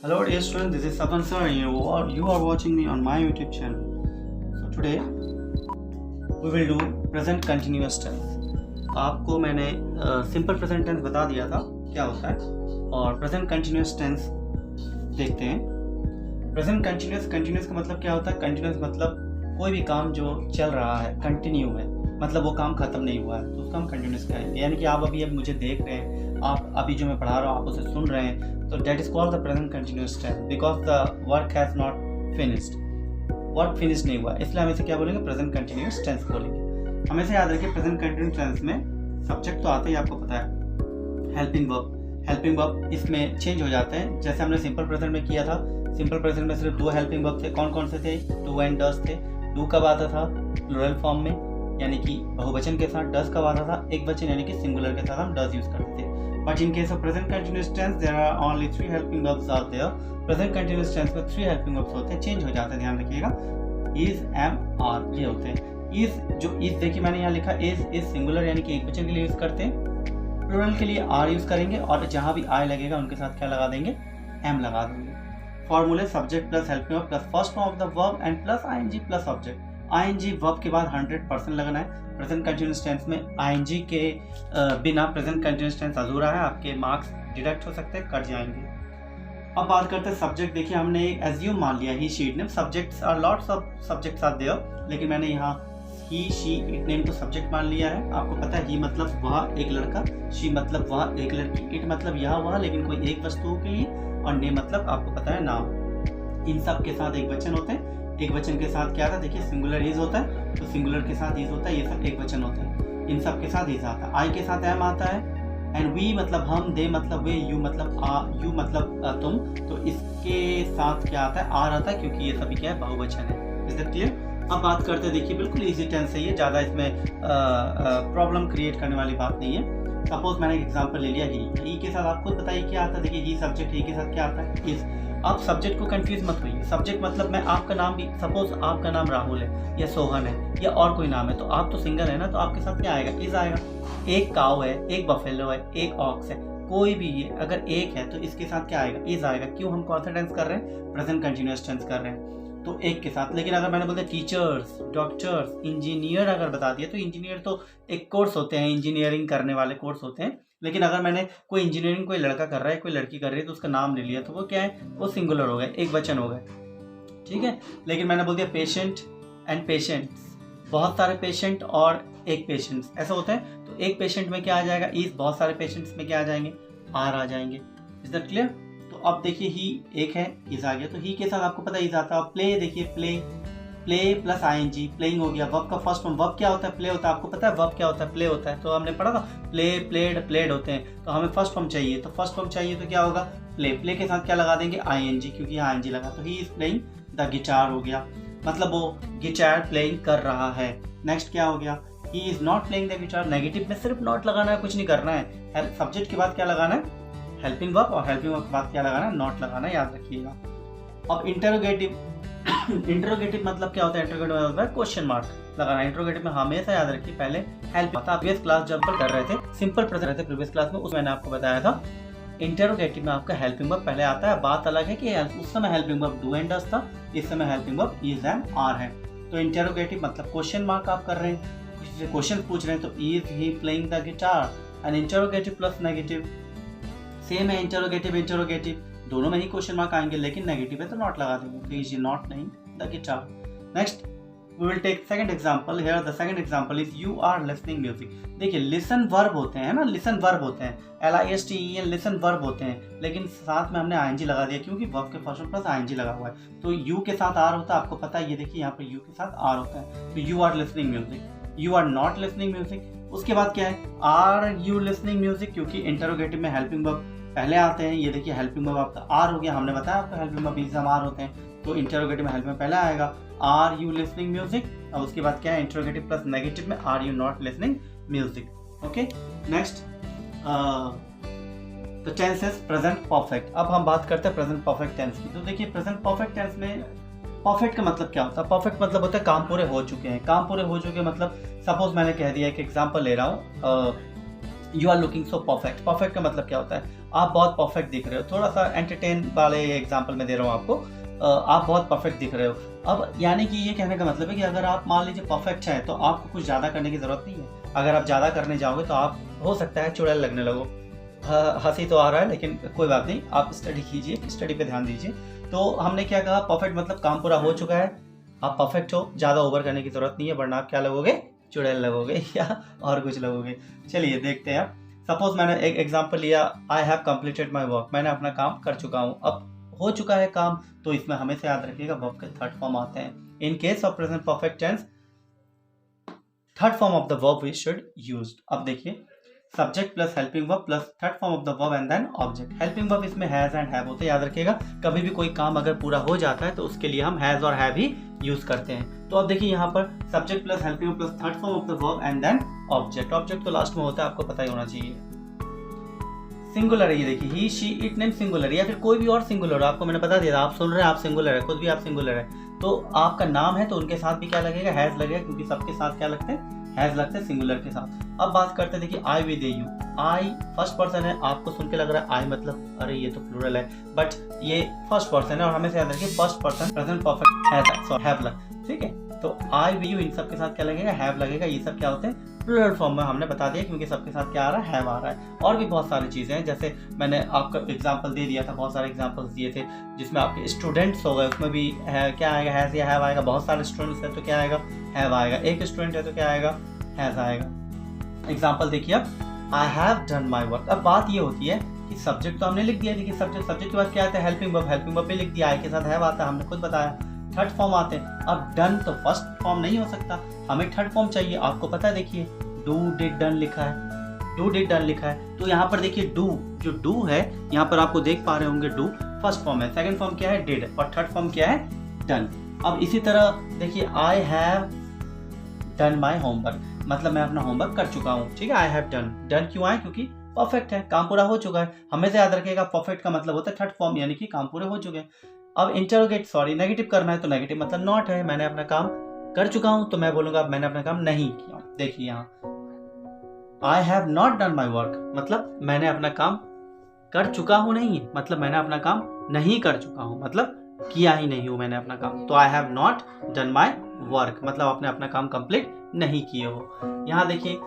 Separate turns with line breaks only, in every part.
Hello dear students, this is Sapan sir and you are watching me on my YouTube channel. So today we will do present continuous tense. आपको मैंने simple present tense बता दिया था क्या होता है और प्रेजेंट कंटिन्यूस टेंस देखते हैं। प्रेजेंट कंटिन्यूस का मतलब क्या होता है? कंटिन्यूस मतलब कोई भी काम जो चल रहा है, कंटिन्यू है, मतलब वो काम खत्म नहीं हुआ है तो उसका हम कंटिन्यूस कहेंगे। यानी कि आप अभी मुझे देख रहे हैं, आप अभी जो मैं पढ़ा रहा हूँ आप उसे सुन रहे हैं, तो that is called the present continuous tense because the work has not finished. Work finish नहीं हुआ, इसलिए हम इसे क्या बोलेंगे? प्रेजेंट कंटिन्यूस टेंस बोलेंगे। हमेशा याद रखिए प्रेजेंट कंटिन्यूस टेंस में सब्जेक्ट तो आता ही आपको पता है, हेल्पिंग वर्ब इसमें चेंज हो जाते हैं। जैसे हमने सिंपल प्रेजेंट में किया था, सिंपल प्रेजेंट में सिर्फ 2 हेल्पिंग वर्ब थे। कौन कौन से थे? डू एंड डज थे। डू कब आता था? प्लूरल फॉर्म में, यानी कि बहुवचन के साथ। डज कब आता था? एक वचन यानी कि सिंगुलर के साथ हम डज यूज करते थे। But in case of present continuous tense there are only 3 helping verbs are there. Present continuous tense में 3 हेल्पिंग वर्ब्स होते हैं, चेंज हो जाते हैं, ध्यान रखिएगा। इज, एम, आर ये होते हैं। इज देखिए मैंने यहाँ लिखा इज सिंगुलर यानी कि एक वचन के लिए यूज करते हैं। प्लूरल के लिए आर यूज करेंगे और जहाँ भी आई लगेगा उनके साथ क्या लगा देंगे? एम लगा देंगे। फॉर्मूले subject plus helping verb plus first form of the verb and plus ING plus object. ING verb के बाद 100% लगना है। प्रेजेंट कंटिन्यूअस टेंस में आईएनजी के बिना प्रेजेंट कंटिन्यूअस टेंस अधूरा है, आपके मार्क्स डिडक्ट हो सकते हैं, कट जाएंगे। अब बात करते हैं सब्जेक्ट। देखिए हमने एज्यूम मान लिया he she it name. Subjects are lots of subjects are there, लेकिन मैंने यहाँ ही शी इट नेम को सब्जेक्ट मान लिया है। आपको पता है ही मतलब वह एक लड़का, शी मतलब वह एक लड़की, इट मतलब यह वह लेकिन कोई एक वस्तु के लिए, और ने मतलब आपको पता है नाम। इन सब के साथ एक वचन होते हैं। एक वचन के साथ क्या आता है? देखिए सिंगुलर इज होता है तो सिंगुलर के साथ इज होता है, ये सब एक वचन होते हैं। इन सब के साथ इज आता है। आई के साथ एम आता है, एंड वी मतलब हम, दे मतलब वे, यू मतलब तुम, तो इसके साथ क्या आता है? आर आता है, क्योंकि ये सभी क्या है? बहुवचन है। Is that clear? अब बात करते हैं, देखिए बिल्कुल इजी टेंस है ये, ज़्यादा इसमें प्रॉब्लम क्रिएट करने वाली बात नहीं है। सपोज मैंने एक एग्जांपल ले लिया ही के साथ, आप खुद बताइए क्या आता है। देखिए ही सब्जेक्ट, ही के साथ क्या आता है? इज। आप सब्जेक्ट को कंफ्यूज मत होइए। सब्जेक्ट मतलब मैं आपका नाम भी, सपोज आपका नाम राहुल है या सोहन है या और कोई नाम है, तो आप तो सिंगल है ना, तो आपके साथ क्या आएगा? इज आएगा। एक काऊ है, एक बफेलो है, एक ऑक्स है, कोई भी अगर एक है तो इसके साथ क्या आएगा? इज आएगा। क्यों? हम कौन सा टेंस कर रहे हैं? प्रेजेंट कंटिन्यूअस टेंस कर रहे हैं, तो एक के साथ। लेकिन अगर मैंने बोल दिया टीचर्स, डॉक्टर्स, इंजीनियर अगर बता दिया, तो इंजीनियर तो एक कोर्स होते हैं, इंजीनियरिंग करने वाले कोर्स होते हैं। लेकिन अगर मैंने कोई इंजीनियरिंग कोई लड़का कर रहा है, कोई लड़की कर रही है, तो उसका नाम ले लिया, तो वो क्या है? वो सिंगुलर हो गए, एक वचन हो गए, ठीक है। लेकिन मैंने बोल दिया पेशेंट एंड पेशेंट्स, बहुत सारे पेशेंट और एक पेशेंट्स, ऐसा होता है। तो एक पेशेंट में क्या आ जाएगा? इज। बहुत सारे पेशेंट्स में क्या आ जाएंगे? आर आ जाएंगे। Is that clear? तो अब देखिए ही एक है, इज आ गया, तो ही के साथ आपको पता है इज आता है। प्ले, देखिए प्ले प्लस आईएनजी, प्लेइंग हो गया। वर्ब का फर्स्ट फॉर्म, वर्ब क्या होता है? प्ले होता है। आपको पता है वर्ब क्या होता है? प्ले होता है। तो हमने पढ़ा था प्ले, प्लेड, प्लेड होते हैं। तो हमें फर्स्ट फॉर्म चाहिए, तो फर्स्ट फॉर्म चाहिए तो क्या होगा? प्ले के साथ क्या लगा देंगे? आईएनजी, क्योंकि यहाँ आईएनजी लगा, तो he is playing the guitar हो गया, मतलब वो गिटार प्लेइंग कर रहा है। नेक्स्ट क्या हो गया? He is not playing the guitar. Negative में सिर्फ नॉट लगाना है, कुछ नहीं करना है। सब्जेक्ट के बाद क्या लगाना है? हेल्पिंग वर्ब, और हेल्पिंग वर्ब के बाद क्या लगाना है? नॉट लगाना है, याद रखिएगा। अब इंटरोगेटिव मतलब क्या होता है? इंटरोगेटिव मतलब है क्वेश्चन मार्क लगाना। इंटरोगेटिव में हमेशा याद रखिए पहले हेल्प आता है। प्रीवियस क्लास जब कर रहे थे सिंपल प्रेजेंट रहते प्रीवियस क्लास में, उसमें मैंने आपको बताया था इंटरोगेटिव में आपका हेल्पिंग वर्ब पहले आता है। बात अलग है कि उस समय helping verb do and does था, इस समय helping verb is and are है। तो इंटरोगेटिव मतलब क्वेश्चन मार्क आप कर रहे हैं, किसी से क्वेश्चन पूछ रहे हैं, तो is he playing the guitar. And interrogative plus negative same है। इंटरोगेटिव दोनों में ही क्वेश्चन मार्क आएंगे, लेकिन नेगेटिव है तो नॉट लगा देंगे। Is not playing the guitar. Next we will take second example. Here the second example is you are listening music. देखिए लिसन वर्ब होते हैं ना, लिसन वर्ब होते हैं, LISTEN लिसन वर्ब होते हैं, लेकिन साथ में हमने ING लगा दिया क्योंकि वर्ब के फर्स्ट प्लस ING लगा हुआ है। तो you के साथ आर होता है, आपको पता है, ये देखिए यहाँ पे you के साथ आर होता है। तो you are listening music, you are not listening music। उसके बाद क्या है? are you listening music, क्योंकि इंटरोगेटिव में हेल्पिंग वर्ब पहले आते हैं। ये देखिए हेल्पिंग वर्ब आपका आर हो गया, हमने बताया आपको हेल्पिंग वर्ब इज आर होते हैं, तो इंटरोगेटिव में हेल्प में पहले आएगा आर यू लिसनिंग म्यूजिक। और उसके बाद क्या है? इंटरोगेटिव प्लस नेगेटिव में are you not listening music. Okay, next the tense is present perfect. अब हम बात करते हैं प्रेजेंट परफेक्ट टेंस की। तो देखिए प्रेजेंट परफेक्ट टेंस में परफेक्ट का मतलब क्या होता है? परफेक्ट मतलब होता है काम पूरे हो चुके हैं। काम पूरे हो चुके मतलब सपोज मैंने कह दिया, एक एग्जांपल ले रहा हूँ, you are looking so perfect. Perfect का मतलब क्या होता है, आप बहुत परफेक्ट दिख रहे हो। थोड़ा सा एंटरटेन वाले एग्जाम्पल मैं दे रहा हूँ आपको, आप बहुत परफेक्ट दिख रहे हो। अब यानी कि ये कहने का मतलब है कि अगर आप मान लीजिए परफेक्ट हैं तो आपको कुछ ज़्यादा करने की ज़रूरत नहीं है। अगर आप ज़्यादा करने जाओगे तो आप हो सकता है चुड़ैल लगने लगो। हंसी तो आ रहा है लेकिन कोई बात नहीं, आप स्टडी कीजिए, स्टडी पे ध्यान दीजिए। तो हमने क्या कहा, परफेक्ट मतलब काम पूरा हो चुका है, आप परफेक्ट हो, ज़्यादा ओवर करने की ज़रूरत नहीं है, वरना आप क्या लगोगे, चुड़ैल लगोगे या और कुछ लगोगे। चलिए देखते हैं। सपोज मैंने एक एग्जांपल लिया, I have completed my work, मैंने अपना काम कर चुका हूँ। अब हो चुका है काम, तो इसमें हमेशा याद रखिएगा वर्ब के थर्ड फॉर्म आते हैं। In case of present perfect tense, third form of the verb we should use. अब देखिए, subject plus helping verb plus third form of the verb and then object. Helping verb इसमें has and have होते हैं, याद रखिएगा। कभी भी कोई काम अगर पूरा हो जाता है तो उसके लिए हम हैज और हैव ही यूज करते हैं। तो अब देखिए यहाँ पर subject plus helping verb plus third form of the verb and then object. Object तो लास्ट में होता है, आपको पता ही होना चाहिए। सिंगुलर है ये देखिए, ही शी इट नेम सिंगुलर, या फिर कोई भी और सिंगुलर हो, आपको मैंने बता दिया था। आप सुन रहे हैं, आप सिंगुलर है, खुद भी आप सिंगुलर है, तो आपका नाम है तो उनके साथ भी क्या लगेगा, हैज लगेगा, क्योंकि सबके साथ क्या लगते हैं, हैज लगते हैं सिंगुलर के साथ। अब बात करते हैं, देखिए I with you, I first person है, आपको सुन के लग रहा है आई मतलब अरे ये तो प्लूरल है, बट ये फर्स्ट पर्सन है और हमें से याद रखिए first person present perfect have लग, ठीक है। तो आई विद यू इन सब के साथ क्या लगेगा, हैव लगेगा। ये सब क्या होते हैं, प्लूरल फॉर्म में हमने बता दिया, क्योंकि सबके साथ क्या आ रहा है, हैव आ रहा है। और भी बहुत सारी चीज़ें हैं, जैसे मैंने आपका एग्जांपल दे दिया था, बहुत सारे एग्जांपल्स दिए थे, जिसमें आपके स्टूडेंट्स हो गए, उसमें भी है क्या आएगा, हैज या हैव आएगा। बहुत सारे स्टूडेंट्स हैं तो क्या आएगा, हैव आएगा। एक स्टूडेंट है तो क्या आएगा, हैज आएगा। एग्जाम्पल देखिए, अब I have done my work. अब बात ये होती है कि सब्जेक्ट तो हमने लिख दिया, लेकिन सब्जेक्ट के बाद क्या आता है, हेल्पिंग वर्ब भी लिख दिया, आई के साथ हैव आता है, हमने खुद बताया। थर्ड फॉर्म आते हैं। अब डन तो फर्स्ट फॉर्म नहीं हो सकता, हमें थर्ड फॉर्म चाहिए। आपको पता है, देखिए डू डिड डन लिखा है, डू डिड डन लिखा है, तो यहाँ पर देखिए डू, जो डू है यहाँ पर आपको देख पा रहे होंगे, डू फर्स्ट फॉर्म है, सेकंड फॉर्म क्या है, डिड, और थर्ड फॉर्म क्या है, डन। अब इसी तरह देखिए, I have done my homework, मतलब मैं अपना होमवर्क कर चुका हूँ, ठीक है। आई हैव डन, डन क्यों आए, क्योंकि परफेक्ट है, काम पूरा हो चुका है। हमेशा याद रखिएगा परफेक्ट का मतलब होता है थर्ड फॉर्म, यानी कि काम पूरे हो चुके हैं। अब इंटरोगेट नेगेटिव करना है, तो नेगेटिव मतलब नॉट है, मैंने अपना काम कर चुका हूं, तो मैं बोलूंगा मैंने अपना काम नहीं किया। देखिए यहाँ I have not done my work, मतलब मैंने अपना काम कर चुका हूं, नहीं है मतलब मैंने अपना काम नहीं कर चुका हूं, मतलब किया ही नहीं हूं मैंने अपना काम। तो I have not done my work मतलब आपने अपना काम कंप्लीट नहीं किए हो। यहाँ देखिए,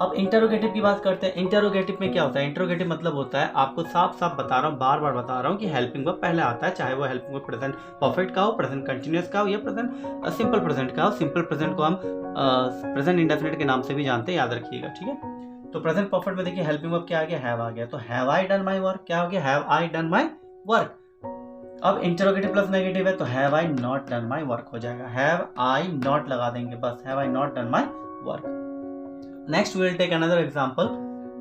अब इंटरोगेटिव की बात करते हैं। इंटरोगेटिव में क्या होता है, इंटरोगेटिव मतलब होता है, आपको साफ साफ बता रहा हूँ, बार बार बता रहा हूँ कि हेल्पिंग वर्ब पहले आता है, चाहे वो हेल्पिंग वर्ब प्रेजेंट परफेक्ट का हो, प्रेजेंट कंटिन्यूअस का हो, या प्रेजेंट सिंपल प्रेजेंट का हो। सिंपल प्रेजेंट को हम प्रेजेंट इंडेफिनिट के नाम से भी जानते हैं, याद रखिएगा, ठीक है। तो प्रेजेंट परफेक्ट में देखिए हेल्पिंग वर्ब क्या आ गया, हैव आ गया, तो have I done my work, क्या हो गया, have I done my work. अब इंटरोगेटिव प्लस नेगेटिव है, तो have I not done my work हो जाएगा, हैव आई नॉट लगा देंगे बस, have I not done my work. Next we will take another example,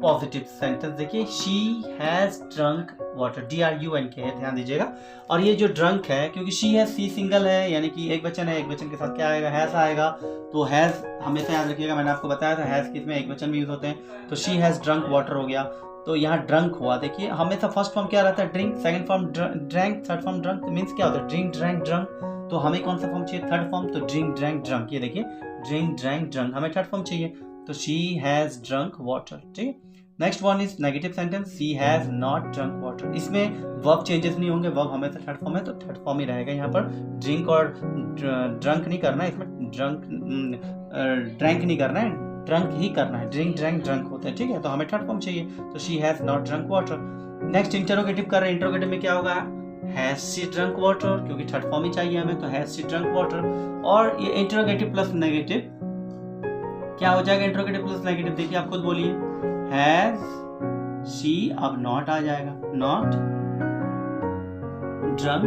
positive sentence। देखिए, she has drunk water, drunk है, ध्यान दीजिएगा। और ये जो drunk है, क्योंकि she है, she सिंगल है, यानी कि एक वचन है, एक वचन के साथ क्या आएगा, has आएगा। तो has हमेशा याद रखिएगा, मैंने आपको बताया था has किसमें एक वचन में यूज होते हैं। तो she has drunk water हो गया, तो यहाँ ड्रंक हुआ। देखिए हमेशा फर्स्ट फॉर्म क्या रहता है, drink, second form drank, third form drunk. Means क्या होता है, ड्रिंक ड्रैंक ड्रंक। तो हमें कौन सा फॉर्म चाहिए, थर्ड फॉर्म, तो ड्रिंक ड्रैंक ड्रंक। ये देखिए ड्रिंक ड्रैंक ड्रंक, हमें थर्ड फॉर्म चाहिए, तो she has drunk water, ठीक है। Next one is negative sentence, she has not drunk water। इसमें वर्ब चेंजेस नहीं होंगे, वर्ब हमेशा थर्ड फॉर्म है तो थर्ड फॉर्म ही रहेगा। यहाँ पर ड्रिंक और ड्रंक नहीं करना है, इसमें ड्रैंक नहीं करना है, ड्रंक ही करना है। ड्रिंक ड्रैंक ड्रंक होते हैं, ठीक है। तो हमें थर्ड फॉर्म चाहिए, तो she has not drunk water। Next interrogative कर रहे हैं, इंटरोगेटिव में क्या होगा, हैज शी ड्रंक वाटर, क्योंकि थर्ड फॉर्म ही चाहिए हमें, तो हैज शी ड्रंक वाटर। और ये इंटरोगेटिव प्लस नेगेटिव क्या हो जाएगा, इंटरोगेटिव प्लस नेगेटिव, देखिए आप खुद बोलिए, हैज शी, अब नॉट आ जाएगा, not drunk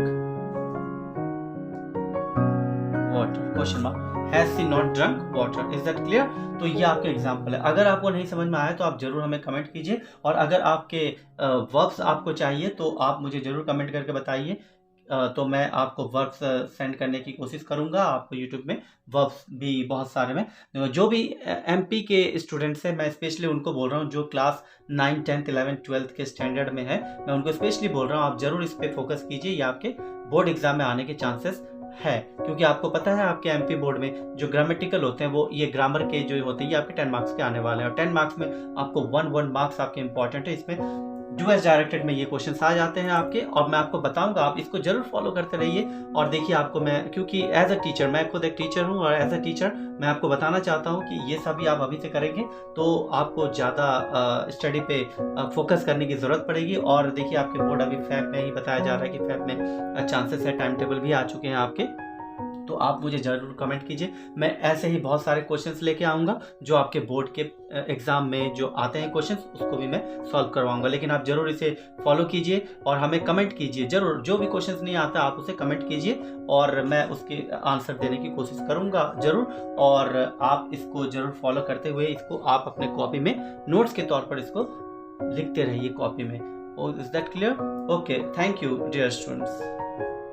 water, question mark, has she not drunk water. Is that clear. तो ये आपके एग्जाम्पल है। अगर आपको नहीं समझ में आया तो आप जरूर हमें कमेंट कीजिए, और अगर आपके वर्ब्स आपको चाहिए तो आप मुझे जरूर कमेंट करके बताइए, तो मैं आपको वर्ब्स सेंड करने की कोशिश करूंगा। आपको यूट्यूब में वर्ब्स भी बहुत सारे में, जो भी एमपी के स्टूडेंट्स हैं, मैं स्पेशली उनको बोल रहा हूँ, जो क्लास 9, 10, 11, 12 के स्टैंडर्ड में है, मैं उनको स्पेशली बोल रहा हूँ, आप जरूर इस पर फोकस कीजिए, ये आपके बोर्ड एग्जाम में आने के चांसेस है, क्योंकि आपको पता है आपके एमपी बोर्ड में जो ग्रामेटिकल होते हैं वो ये ग्रामर के जो होते हैं ये आपके 10 मार्क्स के आने वाले हैं, और 10 मार्क्स में आपको 1 मार्क्स आपके इंपॉर्टेंट है। इसमें यूएस डायरेक्टेड में ये क्वेश्चंस आ जाते हैं आपके, और मैं आपको बताऊंगा, आप इसको जरूर फॉलो करते रहिए। और देखिए आपको मैं, क्योंकि एज अ टीचर, मैं खुद एक टीचर हूँ, और एज अ टीचर मैं आपको बताना चाहता हूँ कि ये सभी आप अभी से करेंगे तो आपको ज़्यादा स्टडी पे फोकस करने की ज़रूरत पड़ेगी। और देखिए आपके बोर्ड अभी फैब में ही बताया जा रहा है कि फैब में चांसेस है, टाइम टेबल भी आ चुके हैं आपके, तो आप मुझे ज़रूर कमेंट कीजिए। मैं ऐसे ही बहुत सारे क्वेश्चंस लेके आऊँगा जो आपके बोर्ड के एग्ज़ाम में जो आते हैं क्वेश्चंस, उसको भी मैं सॉल्व करवाऊँगा। लेकिन आप ज़रूर इसे फॉलो कीजिए और हमें कमेंट कीजिए ज़रूर। जो भी क्वेश्चंस नहीं आता आप उसे कमेंट कीजिए और मैं उसके आंसर देने की कोशिश करूँगा ज़रूर। और आप इसको ज़रूर फॉलो करते हुए इसको आप अपने कॉपी में नोट्स के तौर पर इसको लिखते रहिए कॉपी में। Is that clear? Okay, thank you dear students.